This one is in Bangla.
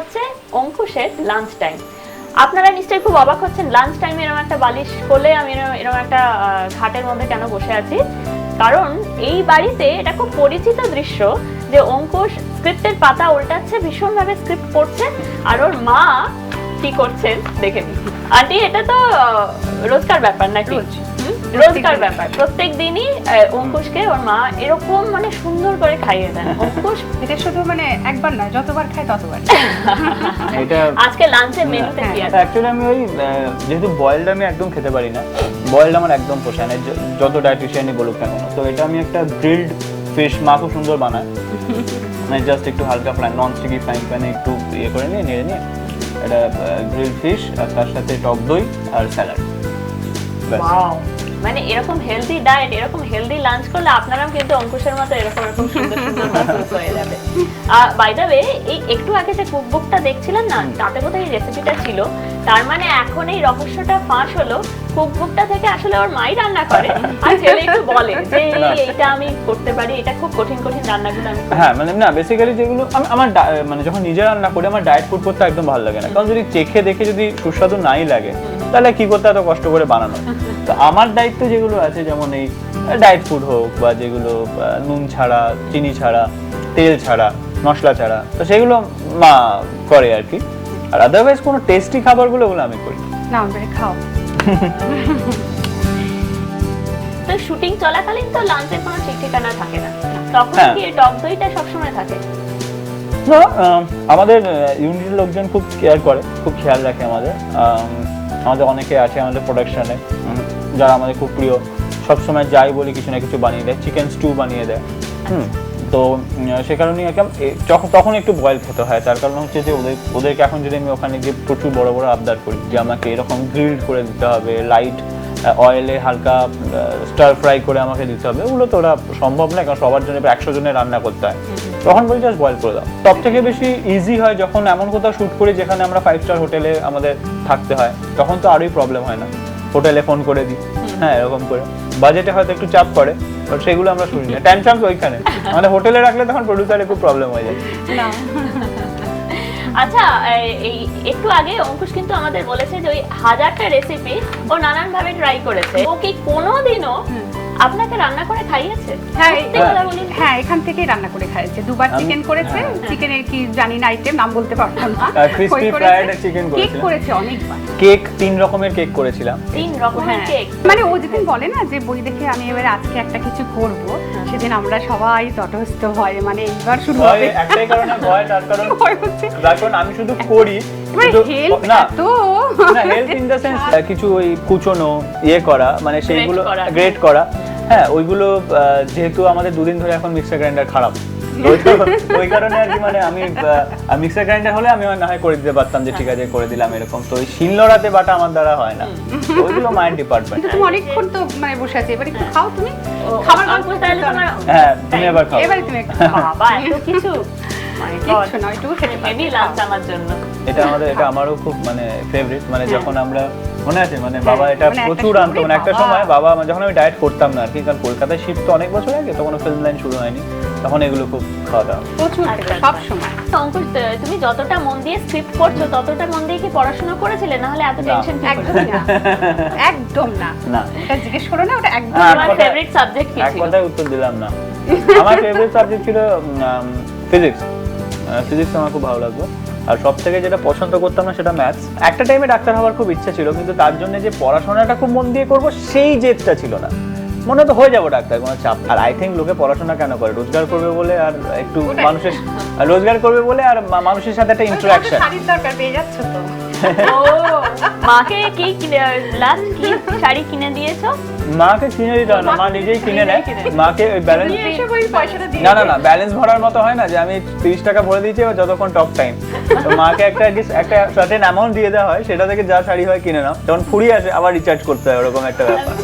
হচ্ছে অঙ্কুশের লাঞ্চ টাইম। আপনারা নিশ্চয়ই খুব অবাক হচ্ছেন লাঞ্চ টাইমে এরকম একটা বালিশ কোলে আমি এরকম একটা ঘাটের মধ্যে কেন বসে আছি। কারণ এই বাড়িতে এটা খুব পরিচিত দৃশ্য যে অঙ্কুশ স্ক্রিপ্টের পাতা উল্টাচ্ছে, ভীষণভাবে স্ক্রিপ্ট পড়ছে, আর ওর মা কি করছেন দেখে নিন। আন্টি এটা তো রোজকার ব্যাপার নাকি? রোজকার ব্যাপার, প্রত্যেক দিনই অঙ্কুশকে ওর মা এরকম মানে সুন্দর করে খাইয়ে দেন। অঙ্কুশ এটা শুধু মানে একবার না, যতবার খাই ততবার। এটা আজকে লাঞ্চের মেনুতে কি আছে? অ্যাকচুয়ালি আমি ওই যেহেতু বয়েলড আমি একদম খেতে পারি না, বয়েলড আমার একদম পোষায় না যত ডায়েটিশিয়ানই বলুক না কেন। তো এটা আমি একটা গ্রিলড ফিশ, মা খুব সুন্দর বানায়, মানে জাস্ট একটু হালকা ফ্রাই নন স্টিকি ফ্রাইং প্যানে একটু ইয়ে করে নিয়ে নেড়ে নিয়ে এটা গ্রিলড ফিশ, আর তার সাথে টক দই আর স্যালাড। ওয়াও, মানে এরকম হেলদি ডায়েট, এরকম হেলদি লাঞ্চ করলে আপনারাও কিন্তু অঙ্কুশের মতো এরকম এরকম সুন্দর সুন্দর মাসলস হয়ে যাবে। বাই দ্য ওয়ে, এই একটু আগে যে কুকবুকটা দেখছিলেন না, তাতে বোধহয় এই রেসিপিটা ছিল। তার মানে এখন এই রহস্যটা ফাঁস হলো, কুকবুকটা থেকে আসলে ওর মাই রান্না করে আর ছেলে একটু বলে যে এইটা আমি করতে পারি, এটা খুব কঠিন কঠিন রান্নাগুলো আমি করি। হ্যাঁ মানে না, বেসিক্যালি যেগুলো আমার মানে যখন নিজে রান্না করি আমার ডায়েট ফুড করতে একদম ভালো লাগে না, কারণ যদি চেখে দেখে যদি সুস্বাদু নাই লাগে তাহলে কি করতে এত কষ্ট করে বানানো। তো আমার দায়িত্ব যেগুলো আছে, যেমন এই ডায়েট ফুড হোক বা যেগুলো নুন ছাড়া, চিনি ছাড়া, তেল ছাড়া, মশলা ছাড়া, তো সেগুলো মা করে আর কি। আর আদারওয়াইজ কোনো টেস্টি খাবারগুলো ওগুলো আমি করি। না আমাদের খাও। তো শুটিং চলাকালীন তো লাঞ্চের কোনো ঠিক ঠিকানা থাকে না, তখন কি টক দইটা সবসময় থাকে? তো আমাদের ইউনিটের লোকজন খুব কেয়ার করে, খুব খেয়াল রাখে আমাদের। আমাদের অনেকে আছে আমাদের প্রোডাকশনে যারা আমাদের খুব প্রিয়, সবসময় যাই বলি কিছু না কিছু বানিয়ে দেয়, চিকেন স্টু বানিয়ে দেয়। তো সে কারণেই তখন একটু বয়েল খেতে হয়। তার কারণ হচ্ছে যে ওদেরকে এখন যদি আমি ওখানে গিয়ে প্রচুর বড় বড় আবদার করি যে আমাকে এরকম গ্রিলড করে দিতে হবে, লাইট অয়েলে হালকা স্টার ফ্রাই করে আমাকে দিতে হবে, ওগুলো তো ওরা সম্ভব না, কারণ সবার জন্য 100 জনের রান্না করতে হয়। তখন বলি জাস্ট বয়েল করে দাও। সব থেকে বেশি ইজি হয় যখন এমন কোথাও শুট করি যেখানে আমরা 5 স্টার হোটেলে আমাদের থাকতে হয়, তখন তো আরোই প্রবলেম হয় না, হোটেলে ফোন করে দিই, হ্যাঁ এরকম করে। বাজেটে হয়তো একটু চাপ পড়ে, বাট সেগুলো আমরা শুনি না, ট্যানট্রামস ওইখানে। আমাদের হোটেলে রাখলে তখন প্রোডিউসারের খুব প্রবলেম হয়ে যায়। না আচ্ছা, এই একটু আগে অঙ্কুশ কিন্তু আমাদের বলেছে যে ওই 1000টা রেসিপি ও নানান ভাবে ট্রাই করেছে। ও কি কোনোদিনও আপনাকে রান্না করে খাইয়েছে? হ্যাঁ, এখান থেকেই রান্না করে খাইয়েছে। দুবার চিকেন করেছে, চিকেনের কি জানি না আইটেম, নাম বলতে পারতাম না। ক্রিসপি ফ্রাইড চিকেন করেছে, কেক করেছে অনেকবার। কেক 3 রকমের কেক করেছিলাম। 3 রকমের কেক? মানে ও যেদিন বলে না যে বই দেখে আমি এবারে আজকে একটা কিছু করব, সেদিন আমরা সবাই তটস্থ হয়, মানে এইবার শুরু হবে। একটাই কারণে ভয়, তার কারণ আমি শুধু করি না তো না, হেল্প ইন দ্য সেন্স কিছু ওই কুচনো করা, মানে সেইগুলো গ্রেট করা। হ্যাঁ, ওইগুলো যেহেতু আমাদের 2 দিন ধরে এখন মিক্সার গ্রাইন্ডার খারাপ, ওই কারণে আর কি, মানে আমি মিক্সার গ্রাইন্ডার হলে আমি না হয় করে দিতে পারতাম যে ঠিক আছে করে দিলাম এরকম। তো ওই শিলনোড়াতে বাটা আমার দ্বারা হয় না, ওইগুলো মায়ের ডিপার্টমেন্ট। তুমি অনেকক্ষণ তো মানে বসে আছো, এবারে একটু খাও তুমি। খাবার গল্প তাহলে তোমার। হ্যাঁ, তুমি এবার খাও। এবারে তুমি একটু বাবা এত কিছু কিছু না, একটু খেতে হেভি লাঞ্চ আমার জন্য। এটা আমারও খুব মানে ফেভারিট। মানে যখন আমরা মনে আছে, মানে বাবা এটা প্রচুর আনতো, মানে একটা সময় বাবা যখন আমি ডায়েট করতাম না আর কি, কারণ কলকাতায় শিফট তো অনেক বছর আগে, তখন ফিল্ম লাইন শুরু হয়নি, তখন এগুলো খুব খাওয়া দাওয়া প্রচুর সব সময়। অঙ্কুশ, তুমি যতটা মন দিয়ে স্ক্রিপ্ট করছো ততটা মন দিয়ে কি পড়াশোনা করেছিলে? না হলে এত টেনশন কি? একদম না, না এটা জিজ্ঞেস করো না, ওটা একদম। আমার ফেভারিট সাবজেক্ট কি ছিল? এক কথায় উত্তর দিলাম না। আমার ফেভারিট সাবজেক্ট ছিল ফিজিক্স। ফিজিক্স আমার খুব ভালো লাগতো। আর সব থেকে যেটা পছন্দ করতাম না সেটা ম্যাথস। একটা টাইমে ডাক্তার হওয়ার খুব ইচ্ছা ছিল, কিন্তু তার জন্য যে পড়াশোনাটা খুব মন দিয়ে করব সেই জেদটা ছিল না। মনে তো হয়ে যাবো ডাক্তার, কোনো চাপ। আর আই থিঙ্ক লোকে পড়াশোনা কেন করে? রোজগার করবে বলে, আর একটু মানুষের রোজগার করবে বলে, আর মানুষের সাথে একটা ইন্টারাকশন। শাড়ির দরকার পেয়ে যাচ্ছ তো। ও মাকে কি লাস্ট কি শাড়ি কিনে দিয়েছো? মাকে কিনে দিতে হয় না, মা নিজেই কিনে নেয়। মাকে ওই ব্যালেন্স, না না না, ব্যালেন্স ভরার মতো হয় না যে আমি 30 টাকা ভরে দিয়েছি এবার যতক্ষণ টক টাইম। তো মাকে একটা সার্টেন অ্যামাউন্ট দিয়ে দেওয়া হয়, সেটা থেকে যা শাড়ি হয় কিনে নাও, যখন ফুরিয়ে আসে আবার রিচার্জ করতে হয়, ওরকম একটা ব্যাপার।